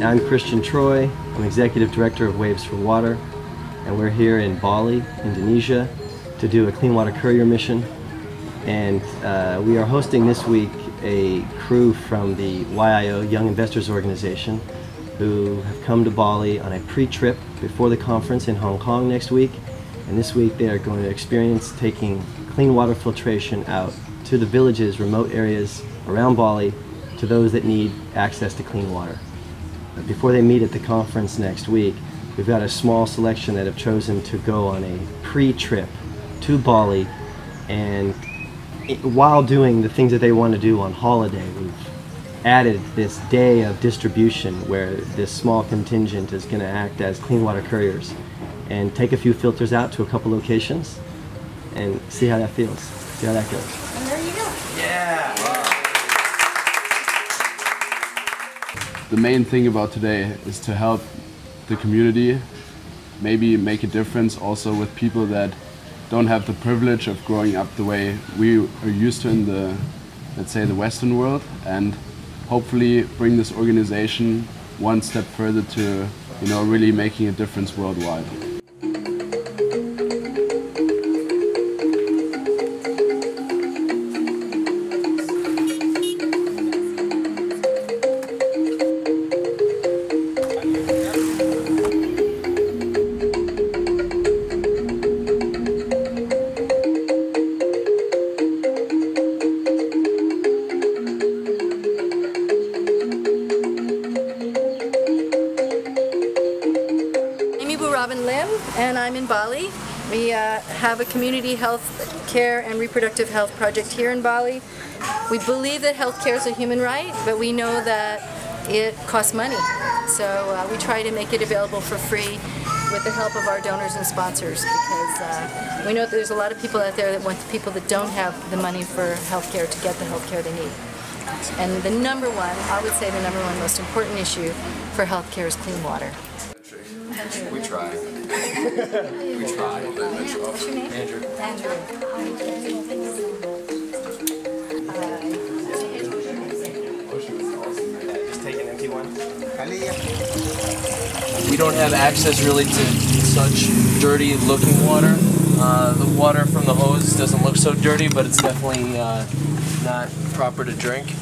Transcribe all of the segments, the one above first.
I'm Christian Troy. I'm Executive Director of Waves for Water, and we're here in Bali, Indonesia, to do a clean water courier mission. And we are hosting this week a crew from the YIO, Young Investors Organization, who have come to Bali on a pre-trip before the conference in Hong Kong next week. And this week they are going to experience taking clean water filtration out to the villages, remote areas around Bali, to those that need access to clean water. Before they meet at the conference next week, we've got a small selection that have chosen to go on a pre-trip to Bali, and while doing the things that they want to do on holiday, we've added this day of distribution where this small contingent is going to act as clean water couriers and take a few filters out to a couple locations and see how that feels, see how that goes. And there you go. Yeah! Wow. The main thing about today is to help the community, maybe make a difference also with people that don't have the privilege of growing up the way we are used to in the, let's say, the Western world, and hopefully bring this organization one step further to, you know, really making a difference worldwide. And I'm in Bali. We have a community health care and reproductive health project here in Bali. We believe that health care is a human right, but we know that it costs money. So we try to make it available for free with the help of our donors and sponsors, because we know that there's a lot of people out there that want the people that don't have the money for health care to get the health care they need. And the number one, I would say the number one most important issue for health care is clean water. We try. We try. What's your name? Andrew. Andrew. Just take an empty one. We don't have access really to such dirty looking water. The water from the hose doesn't look so dirty, but it's definitely not proper to drink.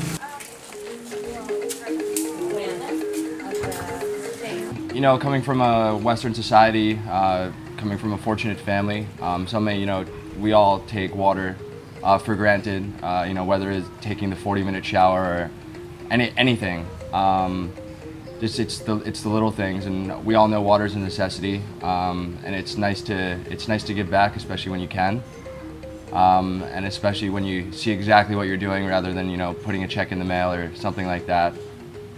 You know, coming from a Western society, coming from a fortunate family, we all take water for granted. You know, whether it's taking the 40-minute shower or anything. It's the little things, and we all know water is a necessity. And it's nice to give back, especially when you can, and especially when you see exactly what you're doing, rather than, you know, putting a check in the mail or something like that.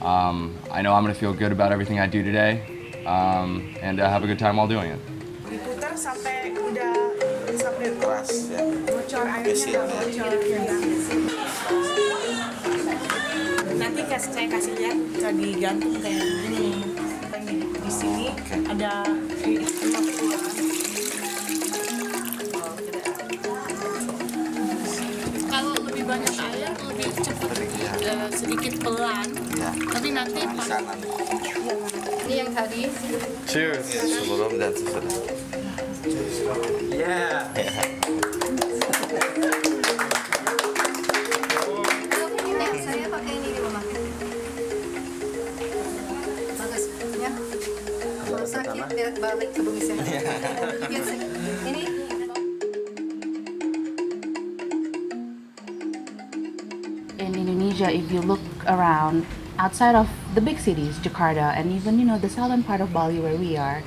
I know I'm going to feel good about everything I do today, and have a good time while doing it. Diputar sampai udah sampai keras ya. Bocor airnya, bocor. Nanti saya kasih lihat, bisa digantung kayak gini. Di sini ada 50. Kalau lebih banyak air, lebih cepat, sedikit pelan. Tapi nanti ini yang tadi. Cheers. Sebelum dan sesudah. Yeah. Saya pakai ini di rumah. Bagus, ya. Kalau sakit, biar balik ke bumi saya. Ini. In Indonesia, if you look around, outside of the big cities, Jakarta, and even, you know, the southern part of Bali where we are,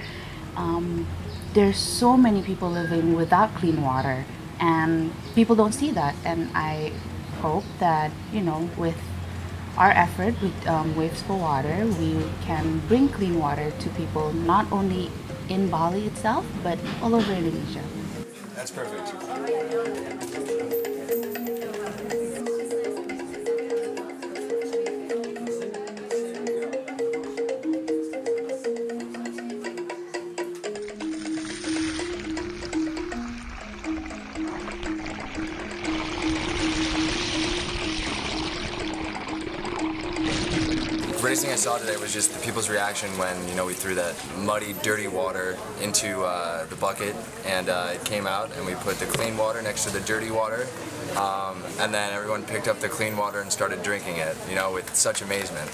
there's so many people living without clean water, and people don't see that. And I hope that, with our effort with Waves for Water, we can bring clean water to people not only in Bali itself, but all over Indonesia. That's perfect. The greatest thing I saw today was just the people's reaction when, we threw that muddy, dirty water into the bucket, and it came out, and we put the clean water next to the dirty water, and then everyone picked up the clean water and started drinking it, with such amazement.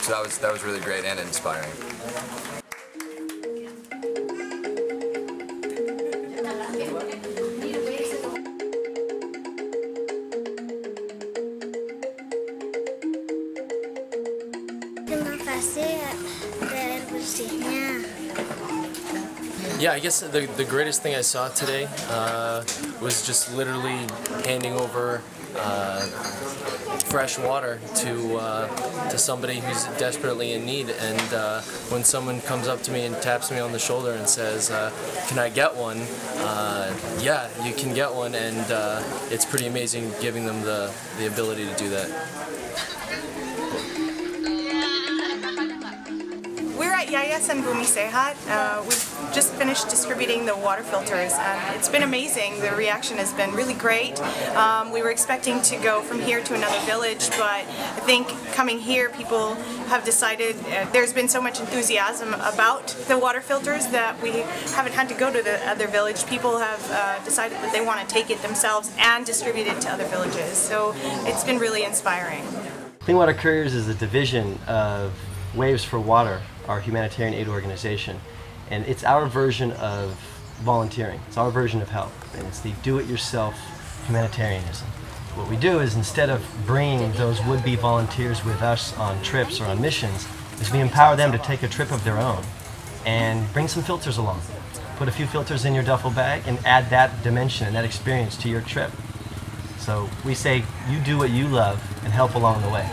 So that was really great and inspiring. Yeah, I guess the greatest thing I saw today was just literally handing over fresh water to somebody who's desperately in need. And when someone comes up to me and taps me on the shoulder and says, "Can I get one?" Yeah, you can get one, and it's pretty amazing giving them the ability to do that. We're at Yayas and Bumi Sehat. We've just finished distributing the water filters, and it's been amazing. The reaction has been really great. We were expecting to go from here to another village, but I think coming here, people have decided there's been so much enthusiasm about the water filters that we haven't had to go to the other village. People have decided that they want to take it themselves and distribute it to other villages. So it's been really inspiring. Clean Water Couriers is a division of Waves for Water, our humanitarian aid organization, and it's our version of volunteering. It's our version of help, and it's the do-it-yourself humanitarianism. What we do is, instead of bringing those would-be volunteers with us on trips or on missions, is we empower them to take a trip of their own and bring some filters along. Put a few filters in your duffel bag and add that dimension and that experience to your trip. So we say, you do what you love and help along the way.